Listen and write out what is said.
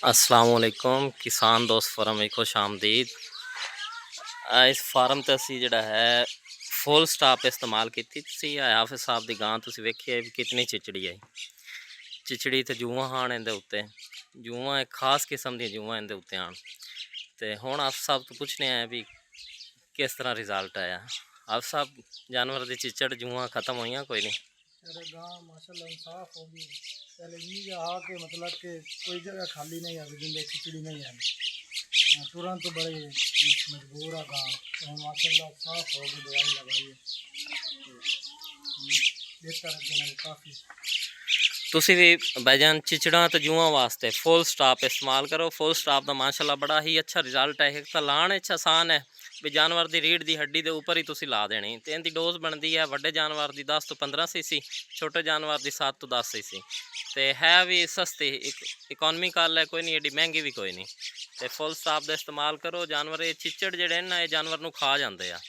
असलामुअलैकुम किसान दोस्त फार्म में खुश आमदीद। इस फार्म ਤੇ ਅਸੀਂ ਜਿਹੜਾ ਹੈ ਫੁੱਲ ਸਟਾਪ ਇਸਤੇਮਾਲ ਕੀਤੀ ਸੀ। ਹਾਫਿਜ਼ ਸਾਹਿਬ ਦੀ ਗਾਂ ਤੁਸੀਂ ਵੇਖਿਆ ਵੀ ਕਿਤਨੀ ਚਿਚੜੀ ਹੈ। ਚਿਚੜੀ ਤੇ ਜੂਆਂ ਹਨ ਇਹਦੇ ਉੱਤੇ, ਜੂਆਂ ਇੱਕ ਖਾਸ ਕਿਸਮ ਦੀਆਂ ਜੂਆਂ ਇਹਦੇ ਉੱਤੇ ਆਣ। ਤੇ ਹੁਣ ਆਫ ਸਾਹਿਬ ਤੋਂ ਪੁੱਛਣੇ ਆ ਵੀ ਕਿਸ ਤਰ੍ਹਾਂ ਰਿਜ਼ਲਟ ਆਇਆ। ਆਫ ਸਾਹਿਬ ਜਾਨਵਰ ਦੀ ਚਿਚੜ ਜੂਆਂ ਖਤਮ ਹੋਈਆਂ ਕੋਈ नहीं? अरे गाँव माशाल्लाह साफ होगी। पहले ये आके मतलब कि कोई जगह खाली नहीं है जिंदे खिचड़ी नहीं है। तुरंत बड़े मजबूर है गाँव तो माशाल्लाह साफ होगी। दवाई लगाई बेहतर है काफ़ी। ਤੁਸੀਂ ਵੀ ਭਾਈजान ਚਿਚੜਾਂ ਤੇ ਜੂਆਂ ਵਾਸਤੇ ਫੁੱਲ ਸਟਾਪ ਇਸਤੇਮਾਲ ਕਰੋ। ਫੁੱਲ ਸਟਾਪ ਦਾ ਮਾਸ਼ਾਅੱਲਾ ਬੜਾ ਹੀ ਅੱਛਾ ਰਿਜ਼ਲਟ ਹੈ। ਇੱਕ ਤਾਂ ਲਾਣ ਵਿੱਚ ਆਸਾਨ ਹੈ ਵੀ ਜਾਨਵਰ ਦੀ ਰੀੜ ਦੀ ਹੱਡੀ ਦੇ ਉੱਪਰ ਹੀ ਤੁਸੀਂ ਲਾ ਦੇਣੀ ਤੇ ਇਹਦੀ ਡੋਜ਼ ਬਣਦੀ ਹੈ ਵੱਡੇ ਜਾਨਵਰ ਦੀ 10 ਤੋਂ 15 ਸੀਸੀ, ਛੋਟੇ ਜਾਨਵਰ ਦੀ 7 ਤੋਂ 10 ਸੀਸੀ ਤੇ ਹੈ ਵੀ ਸਸਤੀ, ਇਕੋਨਮਿਕਲ ਹੈ, ਕੋਈ ਨਹੀਂ ਏਡੀ ਮਹਿੰਗੀ ਵੀ ਕੋਈ ਨਹੀਂ। ਤੇ ਫੁੱਲ ਸਟਾਪ ਦਾ ਇਸਤੇਮਾਲ ਕਰੋ। ਜਾਨਵਰ ਇਹ ਚਿਚੜ ਜਿਹੜੇ ਨੇ ਨਾ ਇਹ ਜਾਨਵਰ ਨੂੰ ਖਾ ਜਾਂਦੇ ਆ।